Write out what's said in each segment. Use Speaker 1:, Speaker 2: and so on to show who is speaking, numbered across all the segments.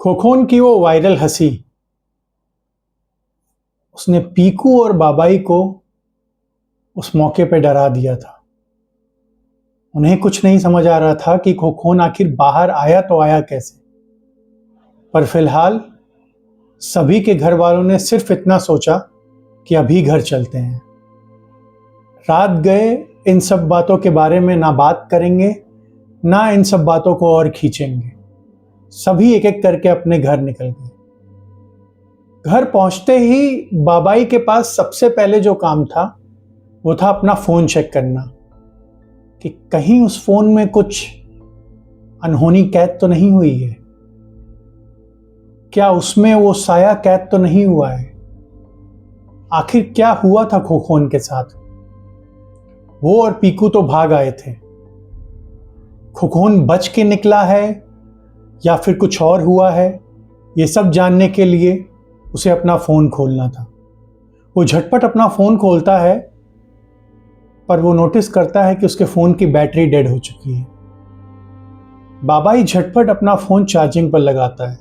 Speaker 1: खोखोन की वो वायरल हंसी उसने पीकू और बाबाई को उस मौके पे डरा दिया था। उन्हें कुछ नहीं समझ आ रहा था कि खोखोन आखिर बाहर आया तो आया कैसे। पर फिलहाल सभी के घर वालों ने सिर्फ इतना सोचा कि अभी घर चलते हैं। रात गए इन सब बातों के बारे में ना बात करेंगे, ना इन सब बातों को और खींचेंगे। सभी एक एक करके अपने घर निकल गए। घर पहुंचते ही बाबाई के पास सबसे पहले जो काम था वो था अपना फोन चेक करना कि कहीं उस फोन में कुछ अनहोनी कैद तो नहीं हुई है, क्या उसमें वो साया कैद तो नहीं हुआ है। आखिर क्या हुआ था खोखोन के साथ। वो और पीकू तो भाग आए थे। खोखोन बच के निकला है या फिर कुछ और हुआ है, ये सब जानने के लिए उसे अपना फोन खोलना था। वो झटपट अपना फोन खोलता है, पर वो नोटिस करता है कि उसके फोन की बैटरी डेड हो चुकी है। बाबाई झटपट अपना फोन चार्जिंग पर लगाता है।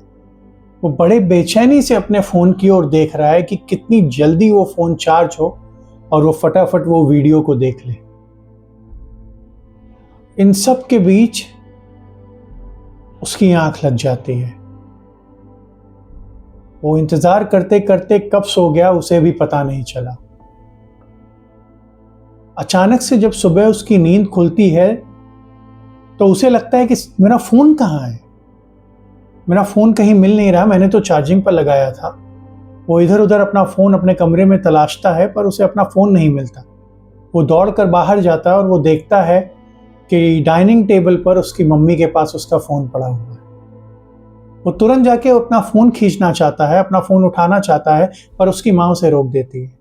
Speaker 1: वो बड़े बेचैनी से अपने फोन की ओर देख रहा है कि कितनी जल्दी वो फोन चार्ज हो और वो फटाफट वो वीडियो को देख ले। इन सब के बीच उसकी आंख लग जाती है। वो इंतजार करते करते कब सो गया उसे भी पता नहीं चला। अचानक से जब सुबह उसकी नींद खुलती है तो उसे लगता है कि मेरा फोन कहाँ है। मेरा फोन कहीं मिल नहीं रहा, मैंने तो चार्जिंग पर लगाया था। वो इधर उधर अपना फोन अपने कमरे में तलाशता है, पर उसे अपना फोन नहीं मिलता। वो दौड़कर बाहर जाता है और वो देखता है कि डाइनिंग टेबल पर उसकी मम्मी के पास उसका फोन पड़ा हुआ है। वो तुरंत जाके अपना फोन खींचना चाहता है, अपना फोन उठाना चाहता है, पर उसकी माँ उसे रोक देती है।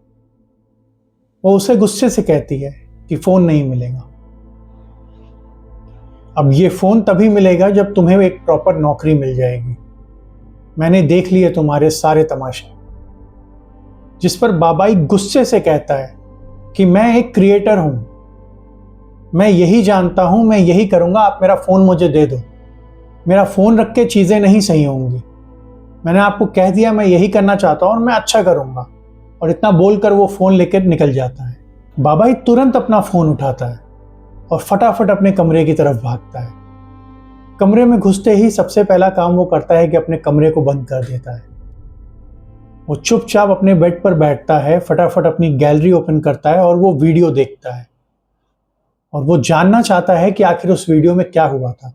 Speaker 1: वो उसे गुस्से से कहती है कि फोन नहीं मिलेगा। अब ये फोन तभी मिलेगा जब तुम्हें एक प्रॉपर नौकरी मिल जाएगी। मैंने देख लिए तुम्हारे सारे तमाशे। जिस पर बाबाई गुस्से से कहता है कि मैं एक क्रिएटर हूं, मैं यही जानता हूं, मैं यही करूंगा, आप मेरा फोन मुझे दे दो। मेरा फोन रख के चीजें नहीं सही होंगी। मैंने आपको कह दिया मैं यही करना चाहता हूं और मैं अच्छा करूंगा। और इतना बोलकर वो फोन लेकर निकल जाता है। बाबाई तुरंत अपना फोन उठाता है और फटाफट अपने कमरे की तरफ भागता है। कमरे में घुसते ही सबसे पहला काम वो करता है कि अपने कमरे को बंद कर देता है। वो चुपचाप अपने बेड पर बैठता है, फटाफट अपनी गैलरी ओपन करता है और वो वीडियो देखता है। और वो जानना चाहता है कि आखिर उस वीडियो में क्या हुआ था।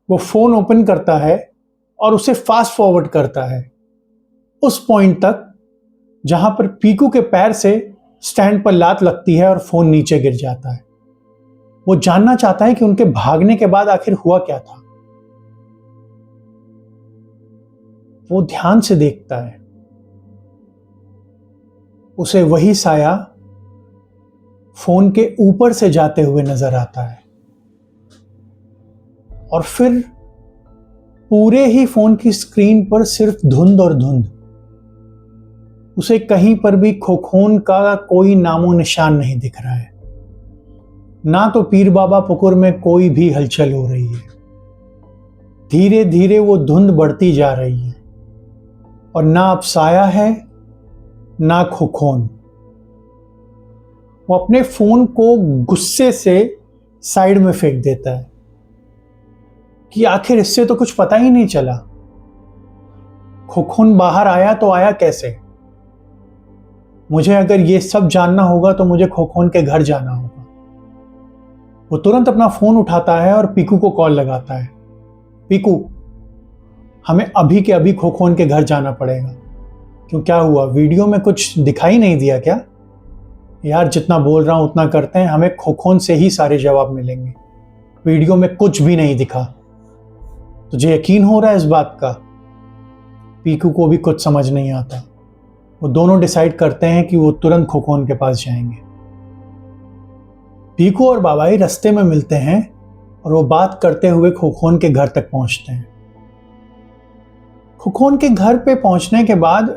Speaker 1: वो फोन ओपन करता है और उसे फास्ट फॉरवर्ड करता है उस पॉइंट तक जहां पर पीकू के पैर से स्टैंड पर लात लगती है और फोन नीचे गिर जाता है। वो जानना चाहता है कि उनके भागने के बाद आखिर हुआ क्या था। वो ध्यान से देखता है। उसे वही साया फोन के ऊपर से जाते हुए नजर आता है और फिर पूरे ही फोन की स्क्रीन पर सिर्फ धुंध और धुंध। उसे कहीं पर भी खोखोन का कोई नामो निशान नहीं दिख रहा है। ना तो पीर बाबा पुकुर में कोई भी हलचल हो रही है। धीरे धीरे वो धुंध बढ़ती जा रही है और ना अब साया है ना खोखोन। वो अपने फोन को गुस्से से साइड में फेंक देता है कि आखिर इससे तो कुछ पता ही नहीं चला। खोखोन बाहर आया तो आया कैसे। मुझे अगर ये सब जानना होगा तो मुझे खोखोन के घर जाना होगा। वो तुरंत अपना फोन उठाता है और पीकू को कॉल लगाता है। पीकू, हमें अभी के अभी खोखोन के घर जाना पड़ेगा। क्यों, क्या हुआ? वीडियो में कुछ दिखाई नहीं दिया क्या? यार जितना बोल रहा हूं उतना करते हैं, हमें खोखोन से ही सारे जवाब मिलेंगे। वीडियो में कुछ भी नहीं दिखा। तुझे यकीन हो रहा है इस बात का? पीकू को भी कुछ समझ नहीं आता। वो दोनों डिसाइड करते हैं कि वो तुरंत खोखोन के पास जाएंगे। पीकू और बाबाई रास्ते में मिलते हैं और वो बात करते हुए खोखोन के घर तक पहुंचते हैं। खोखोन के घर पे पहुंचने के बाद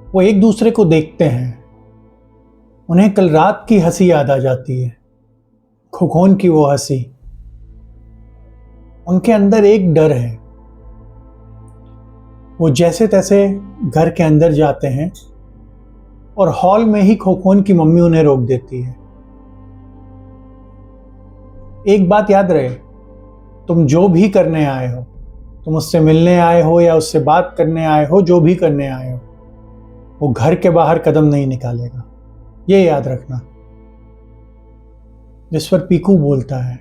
Speaker 1: वो एक दूसरे को देखते हैं। उन्हें कल रात की हंसी याद आ जाती है। खोखोन की वो हंसी। उनके अंदर एक डर है वो जैसे तैसे घर के अंदर जाते हैं और हॉल में ही खोखोन की मम्मी उन्हें रोक देती है। एक बात याद रहे, तुम जो भी करने आए हो, तुम उससे मिलने आए हो या उससे बात करने आए हो, जो भी करने आए हो, वो घर के बाहर कदम नहीं निकालेगा, ये याद रखना। जिस पर पीकू बोलता है,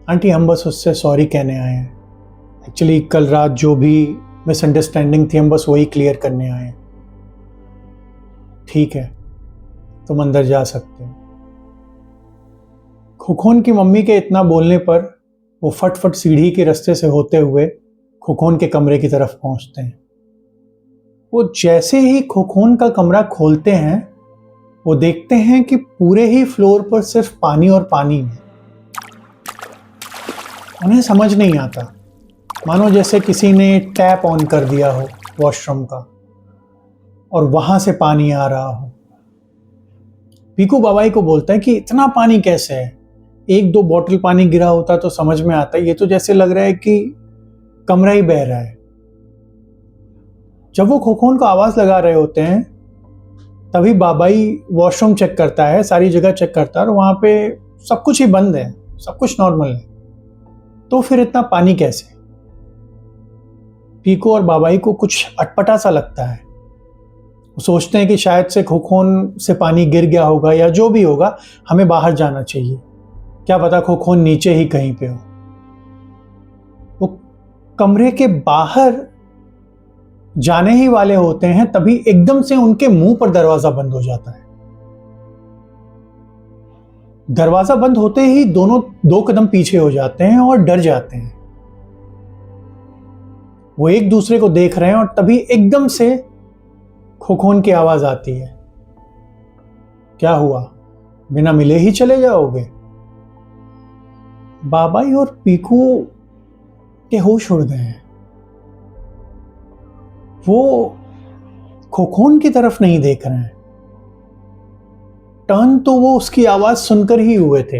Speaker 1: आंटी हम बस उससे सॉरी कहने आए हैं। एक्चुअली कल रात जो भी मिसअंडरस्टैंडिंग थी हम बस वही क्लियर करने आए हैं। ठीक है, तुम अंदर जा सकते हो। खोखोन की मम्मी के इतना बोलने पर वो फट सीढ़ी के रास्ते से होते हुए खोखोन के कमरे की तरफ पहुंचते हैं। वो जैसे ही खोखोन का कमरा खोलते हैं, वो देखते हैं कि पूरे ही फ्लोर पर सिर्फ पानी और पानी है। उन्हें समझ नहीं आता, मानो जैसे किसी ने टैप ऑन कर दिया हो वॉशरूम का और वहां से पानी आ रहा हो। पीकू बाबाई को बोलता है कि इतना पानी कैसे है? एक दो बोतल पानी गिरा होता तो समझ में आता, ये तो जैसे लग रहा है कि कमरा ही बह रहा है। जब वो खोखोन को आवाज लगा रहे होते हैं, तभी बाबाई वॉशरूम चेक करता है, सारी जगह चेक करता है और वहां पे सब कुछ ही बंद है, सब कुछ नॉर्मल है। तो फिर इतना पानी कैसे? पीकू और बाबाई को कुछ अटपटा सा लगता है। वो सोचते हैं कि शायद से खोखोन से पानी गिर गया होगा या जो भी होगा, हमें बाहर जाना चाहिए। क्या पता खोखोन नीचे ही कहीं पे हो। वो कमरे के बाहर जाने ही वाले होते हैं, तभी एकदम से उनके मुंह पर दरवाजा बंद हो जाता है। दरवाजा बंद होते ही दोनों 2 कदम पीछे हो जाते हैं और डर जाते हैं। वो एक दूसरे को देख रहे हैं और तभी एकदम से खोखोन की आवाज आती है, क्या हुआ, बिना मिले ही चले जाओगे? बाबाई और पीकू के होश उड़ गए हैं। वो खोखोन की तरफ नहीं देख रहे हैं। टर्न तो वो उसकी आवाज सुनकर ही हुए थे,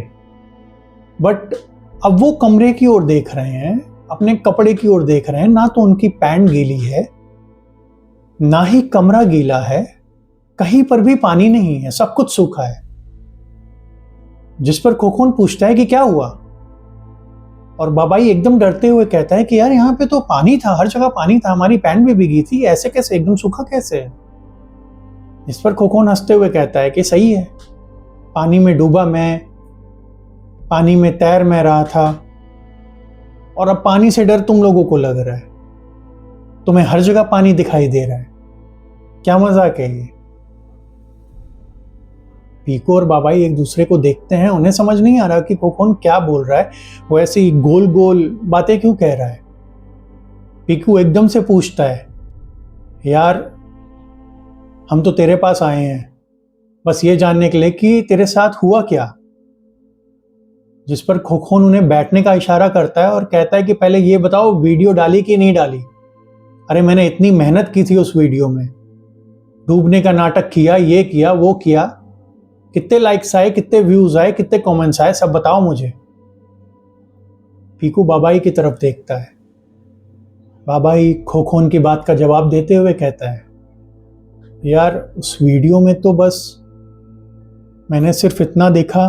Speaker 1: बट अब वो कमरे की ओर देख रहे हैं, अपने कपड़े की ओर देख रहे हैं। ना तो उनकी पैंट गीली है, ना ही कमरा गीला है, कहीं पर भी पानी नहीं है, सब कुछ सूखा है। जिस पर खोखोन पूछता है कि क्या हुआ, और बाबाई एकदम डरते हुए कहता है कि यार यहाँ पे तो पानी था, हर जगह पानी था, हमारी पैंट भी भीगी थी, ऐसे कैसे, एकदम सूखा कैसे है? जिस पर खोखोन हंसते हुए कहता है कि सही है, पानी में डूबा मैं, पानी में तैर मैं रहा था, और अब पानी से डर तुम लोगों को लग रहा है। तुम्हें हर जगह पानी दिखाई दे रहा है, क्या मजाक है ये? पीकू और बाबाई एक दूसरे को देखते हैं। उन्हें समझ नहीं आ रहा कि खोखोन क्या बोल रहा है, वो ऐसी गोल गोल बातें क्यों कह रहा है। पीकू एकदम से पूछता है, यार हम तो तेरे पास आए हैं बस ये जानने के लिए कि तेरे साथ हुआ क्या। जिस पर खोखोन उन्हें बैठने का इशारा करता है और कहता है कि पहले ये बताओ वीडियो डाली कि नहीं डाली। अरे मैंने इतनी मेहनत की थी उस वीडियो में, डूबने का नाटक किया, ये किया वो किया, कितने लाइक्स आए, कितने व्यूज आए, कितने कमेंट्स आए, सब बताओ मुझे। पीकू बाबाई की तरफ देखता है। बाबाई खोखोन की बात का जवाब देते हुए कहता है, यार उस वीडियो में तो बस मैंने सिर्फ इतना देखा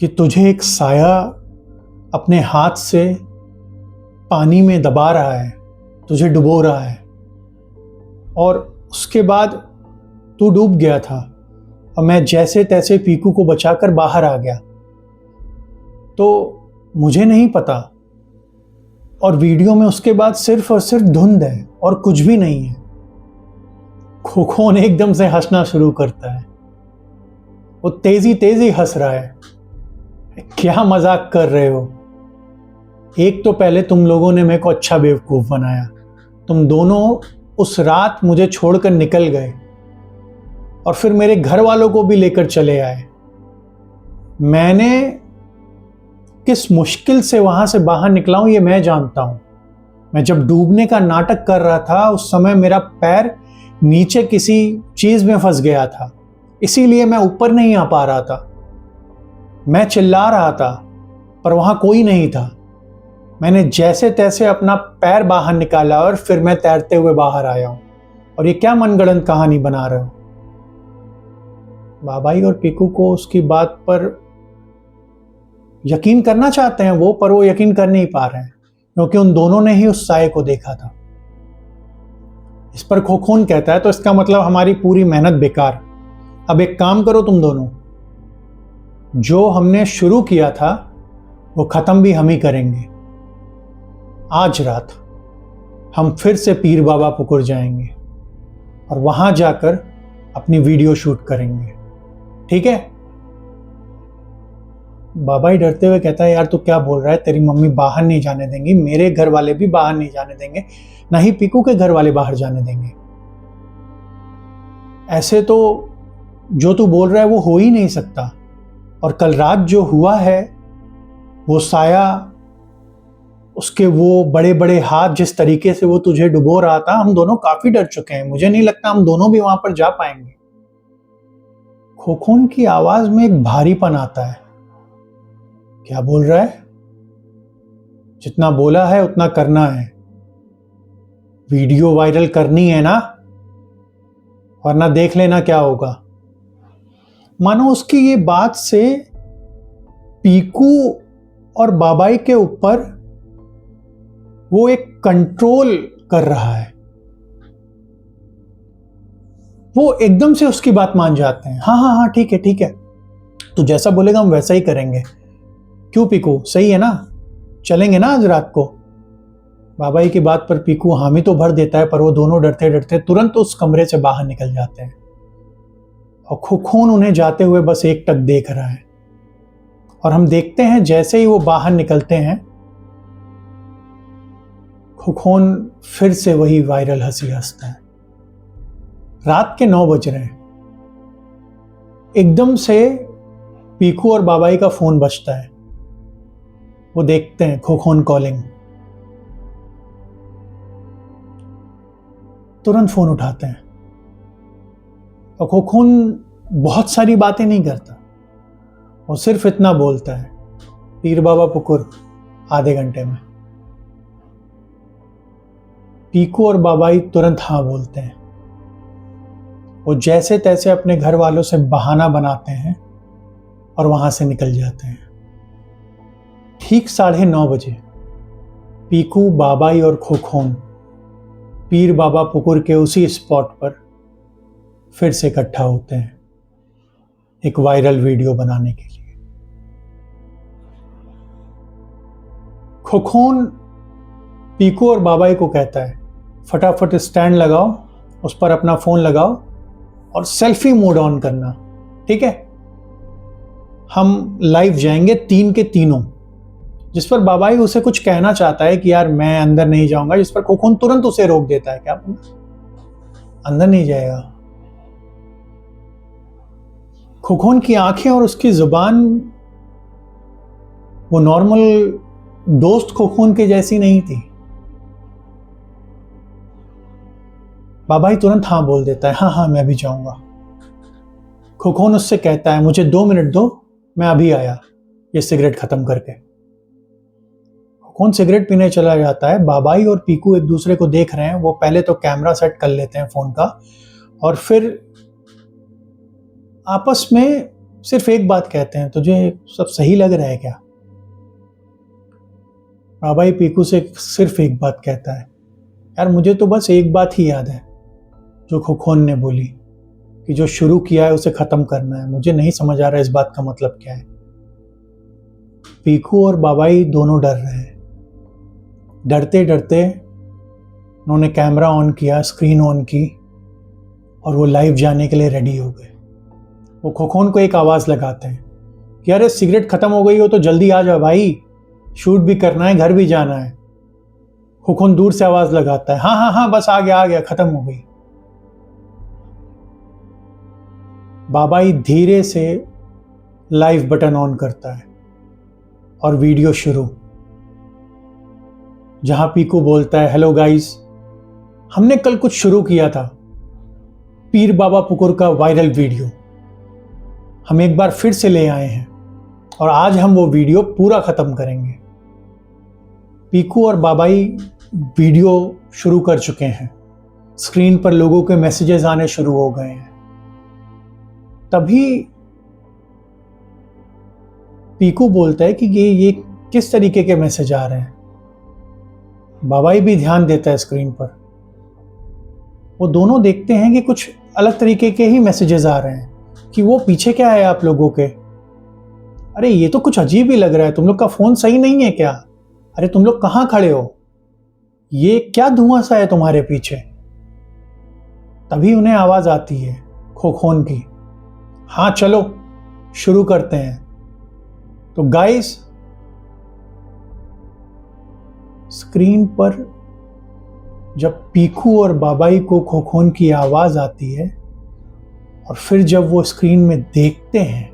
Speaker 1: कि तुझे एक साया अपने हाथ से पानी में दबा रहा है, तुझे डुबो रहा है, और उसके बाद तू डूब गया था और मैं जैसे तैसे पीकू को बचाकर बाहर आ गया। तो मुझे नहीं पता, और वीडियो में उसके बाद सिर्फ और सिर्फ धुंध है और कुछ भी नहीं है। खोखोन एकदम से हंसना शुरू करता है। वो तेजी तेजी हंस रहा है। क्या मजाक कर रहे हो? एक तो पहले तुम लोगों ने मेरे को अच्छा बेवकूफ बनाया, तुम दोनों उस रात मुझे छोड़कर निकल गए और फिर मेरे घर वालों को भी लेकर चले आए। मैंने किस मुश्किल से वहां से बाहर निकला हूं ये मैं जानता हूं। मैं जब डूबने का नाटक कर रहा था उस समय मेरा पैर नीचे किसी चीज में फंस गया था, इसीलिए मैं ऊपर नहीं आ पा रहा था। मैं चिल्ला रहा था पर वहां कोई नहीं था। मैंने जैसे तैसे अपना पैर बाहर निकाला और फिर मैं तैरते हुए बाहर आया हूं। और ये क्या मनगढ़ंत कहानी बना रहे हो? बाबाई और पीकू को उसकी बात पर यकीन करना चाहते हैं वो, पर वो यकीन कर नहीं पा रहे हैं क्योंकि उन दोनों ने ही उस साये को देखा था। इस पर खोखोन कहता है तो इसका मतलब हमारी पूरी मेहनत बेकार। अब एक काम करो तुम दोनों, जो हमने शुरू किया था वो खत्म भी हम ही करेंगे। आज रात हम फिर से पीर बाबा पुकुर जाएंगे और वहां जाकर अपनी वीडियो शूट करेंगे, ठीक है? बाबा ही डरते हुए कहता है, यार तू क्या बोल रहा है? तेरी मम्मी बाहर नहीं जाने देंगी, मेरे घर वाले भी बाहर नहीं जाने देंगे, ना ही पीकू के घर वाले बाहर जाने देंगे। ऐसे तो जो तू बोल रहा है वो हो ही नहीं सकता। और कल रात जो हुआ है, वो साया, उसके वो बड़े बड़े हाथ, जिस तरीके से वो तुझे डुबो रहा था, हम दोनों काफी डर चुके हैं। मुझे नहीं लगता हम दोनों भी वहां पर जा पाएंगे। खोखोन की आवाज में एक भारीपन आता है। क्या बोल रहा है? जितना बोला है उतना करना है। वीडियो वायरल करनी है ना, वरना देख लेना क्या होगा। मानो उसकी ये बात से पीकू और बाबाई के ऊपर वो एक कंट्रोल कर रहा है। वो एकदम से उसकी बात मान जाते हैं। हाँ हाँ हाँ, ठीक है ठीक है, तू जैसा बोलेगा हम वैसा ही करेंगे। क्यों पीकू, सही है ना? चलेंगे ना आज रात को? बाबाई की बात पर पीकू हामी तो भर देता है, पर वो दोनों डरते डरते तुरंत उस कमरे से बाहर निकल जाते हैं। और खोखोन उन्हें जाते हुए बस एक टक देख रहा है। और हम देखते हैं जैसे ही वो बाहर निकलते हैं, खोखोन फिर से वही वायरल हंसी हंसता है। रात के 9 बज रहे हैं। एकदम से पीकू और बाबाई का फोन बजता है। वो देखते हैं खोखोन कॉलिंग। तुरंत फोन उठाते हैं और खोखोन बहुत सारी बातें नहीं करता, वो सिर्फ इतना बोलता है, पीर बाबा पुकुर आधे घंटे में। पीकू और बाबाई तुरंत हाँ बोलते हैं। वो जैसे तैसे अपने घर वालों से बहाना बनाते हैं और वहां से निकल जाते हैं। ठीक 9:30 बजे पीकू, बाबाई और खोखोन पीर बाबा पुकुर के उसी स्पॉट पर फिर से इकट्ठा होते हैं एक वायरल वीडियो बनाने के लिए। खोखोन पीकू और बाबाई को कहता है, फटाफट स्टैंड लगाओ, उस पर अपना फोन लगाओ और सेल्फी मोड ऑन करना, ठीक है? हम लाइव जाएंगे 3 के तीनों। जिस पर बाबाई उसे कुछ कहना चाहता है कि यार मैं अंदर नहीं जाऊंगा, जिस पर खोखोन तुरंत उसे रोक देता है। क्या अंदर नहीं जाएगा? खोखोन की आंखें और उसकी जुबान वो नॉर्मल दोस्त खोखोन के जैसी नहीं थी। बाबाई तुरंत हाँ बोल देता है, हाँ हाँ मैं भी जाऊंगा। खोखोन उससे कहता है, मुझे 2 मिनट दो, मैं अभी आया ये सिगरेट खत्म करके। खोखोन सिगरेट पीने चला जाता है। बाबाई और पीकू एक दूसरे को देख रहे हैं। वो पहले तो कैमरा सेट कर लेते हैं फोन का और फिर आपस में सिर्फ एक बात कहते हैं, तुझे सब सही लग रहा है क्या? बाबाई पीकू से सिर्फ एक बात कहता है, यार मुझे तो बस एक बात ही याद है जो खोखोन ने बोली कि जो शुरू किया है उसे खत्म करना है। मुझे नहीं समझ आ रहा है इस बात का मतलब क्या है। पीकू और बाबाई दोनों डर रहे हैं। डरते डरते उन्होंने कैमरा ऑन किया, स्क्रीन ऑन की और वो लाइव जाने के लिए रेडी हो गए। वो खोखोन को एक आवाज़ लगाते हैं कि अरे सिगरेट खत्म हो गई हो तो जल्दी आ जा भाई, शूट भी करना है, घर भी जाना है। खोखोन दूर से आवाज़ लगाता है, हाँ हाँ हाँ बस आ गया, खत्म हो गई। बाबाई धीरे से लाइव बटन ऑन करता है और वीडियो शुरू, जहां पीकू बोलता है, हेलो गाइस, हमने कल कुछ शुरू किया था, पीर बाबा पुकुर का वायरल वीडियो हम एक बार फिर से ले आए हैं और आज हम वो वीडियो पूरा खत्म करेंगे। पीकू और बाबाई वीडियो शुरू कर चुके हैं। स्क्रीन पर लोगों के मैसेजेस आने शुरू हो गए हैं। तभी पीकू बोलता है कि ये किस तरीके के मैसेज आ रहे हैं। बाबाई भी ध्यान देता है स्क्रीन पर। वो दोनों देखते हैं कि कुछ अलग तरीके के ही मैसेजेस आ रहे हैं कि वो पीछे क्या है आप लोगों के। अरे ये तो कुछ अजीब ही लग रहा है, तुम लोग का फोन सही नहीं है क्या? अरे तुम लोग कहाँ खड़े हो? ये क्या धुआं सा है तुम्हारे पीछे? तभी उन्हें आवाज आती है खोखोन की, हाँ चलो शुरू करते हैं। तो गाइस, स्क्रीन पर जब पीकू और बाबाई को खोखोन की आवाज आती है और फिर जब वो स्क्रीन में देखते हैं,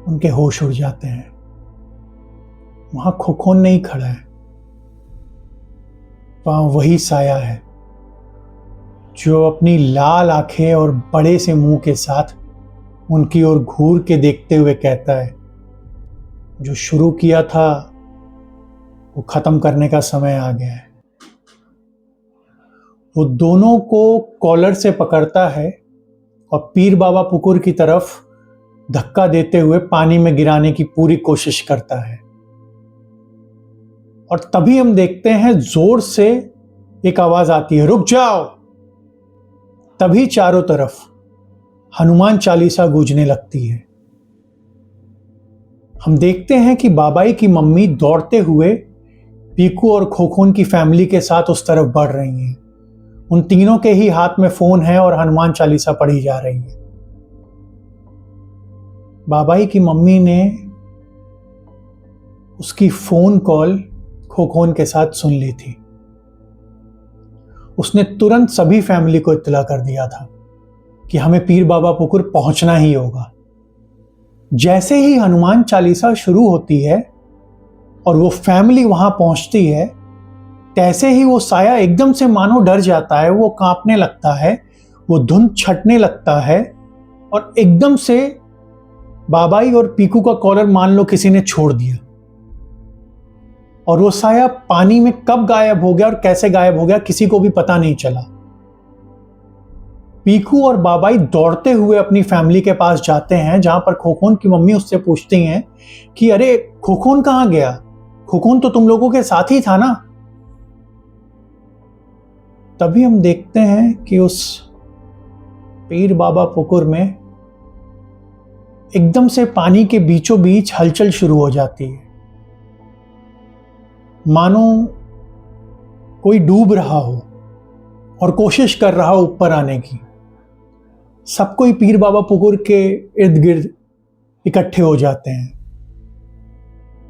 Speaker 1: उनके होश उड़ जाते हैं। वहां खोखोन नहीं खड़ा है, वहां वही साया है जो अपनी लाल आंखें और बड़े से मुंह के साथ उनकी ओर घूर के देखते हुए कहता है, जो शुरू किया था वो खत्म करने का समय आ गया है। वो दोनों को कॉलर से पकड़ता है और पीर बाबा पुकुर की तरफ धक्का देते हुए पानी में गिराने की पूरी कोशिश करता है। और तभी हम देखते हैं जोर से एक आवाज आती है, रुक जाओ। तभी चारों तरफ हनुमान चालीसा गूंजने लगती है। हम देखते हैं कि बाबाई की मम्मी दौड़ते हुए पीकू और खोखोन की फैमिली के साथ उस तरफ बढ़ रही हैं। उन तीनों के ही हाथ में फोन है और हनुमान चालीसा पढ़ी जा रही है। बाबाई की मम्मी ने उसकी फोन कॉल खोखोन के साथ सुन ली थी। उसने तुरंत सभी फैमिली को इत्तला कर दिया था कि हमें पीर बाबा पुकुर पहुंचना ही होगा। जैसे ही हनुमान चालीसा शुरू होती है और वो फैमिली वहां पहुंचती है, तैसे ही वो साया एकदम से मानो डर जाता है, वो कांपने लगता है, वो धुंध छटने लगता है और एकदम से बाबाई और पीकू का कॉलर मान लो किसी ने छोड़ दिया और वो साया पानी में कब गायब हो गया और कैसे गायब हो गया किसी को भी पता नहीं चला। पीकू और बाबाई दौड़ते हुए अपनी फैमिली के पास जाते हैं, जहां पर खोखोन की मम्मी उससे पूछती हैं कि अरे खोखोन कहां गया? खोखोन तो तुम लोगों के साथ ही था ना। तभी हम देखते हैं कि उस पीर बाबा पुकुर में एकदम से पानी के बीचों बीच हलचल शुरू हो जाती है, मानो कोई डूब रहा हो और कोशिश कर रहा हो ऊपर आने की। सब कोई पीर बाबा पुकुर के इर्द गिर्द इकट्ठे हो जाते हैं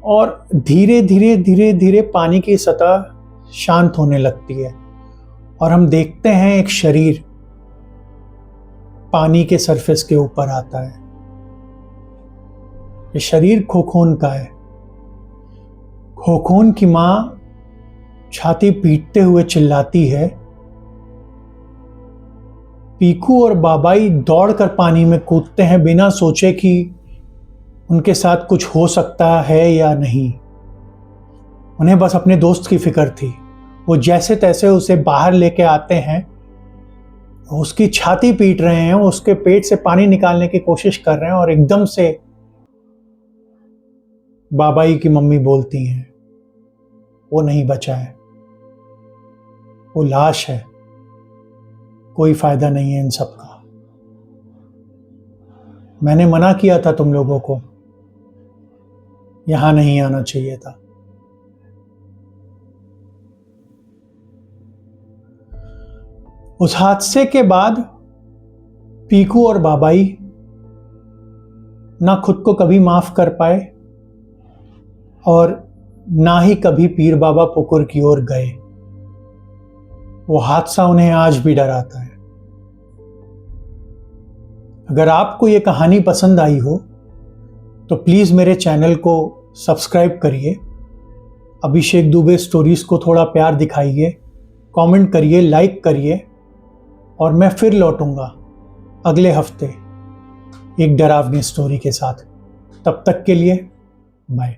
Speaker 1: और धीरे धीरे धीरे धीरे पानी की सतह शांत होने लगती है और हम देखते हैं एक शरीर पानी के सरफेस के ऊपर आता है। ये शरीर खोखोन का है। खोखोन की मां छाती पीटते हुए चिल्लाती है। पीकू और बाबाई दौड़कर पानी में कूदते हैं बिना सोचे कि उनके साथ कुछ हो सकता है या नहीं। उन्हें बस अपने दोस्त की फिक्र थी। वो जैसे तैसे उसे बाहर लेके आते हैं, उसकी छाती पीट रहे हैं, उसके पेट से पानी निकालने की कोशिश कर रहे हैं और एकदम से बाबाई की मम्मी बोलती हैं, वो नहीं बचा है, वो लाश है, कोई फायदा नहीं है इन सब का। मैंने मना किया था तुम लोगों को, यहां नहीं आना चाहिए था। उस हादसे के बाद पीकू और बाबाई ना खुद को कभी माफ कर पाए और ना ही कभी पीर बाबा पुकुर की ओर गए। वो हादसा उन्हें आज भी डराता है। अगर आपको ये कहानी पसंद आई हो तो प्लीज मेरे चैनल को सब्सक्राइब करिए, अभिषेक दुबे स्टोरीज को थोड़ा प्यार दिखाइए, कमेंट करिए, लाइक करिए और मैं फिर लौटूंगा अगले हफ्ते एक डरावनी स्टोरी के साथ। तब तक के लिए बाय।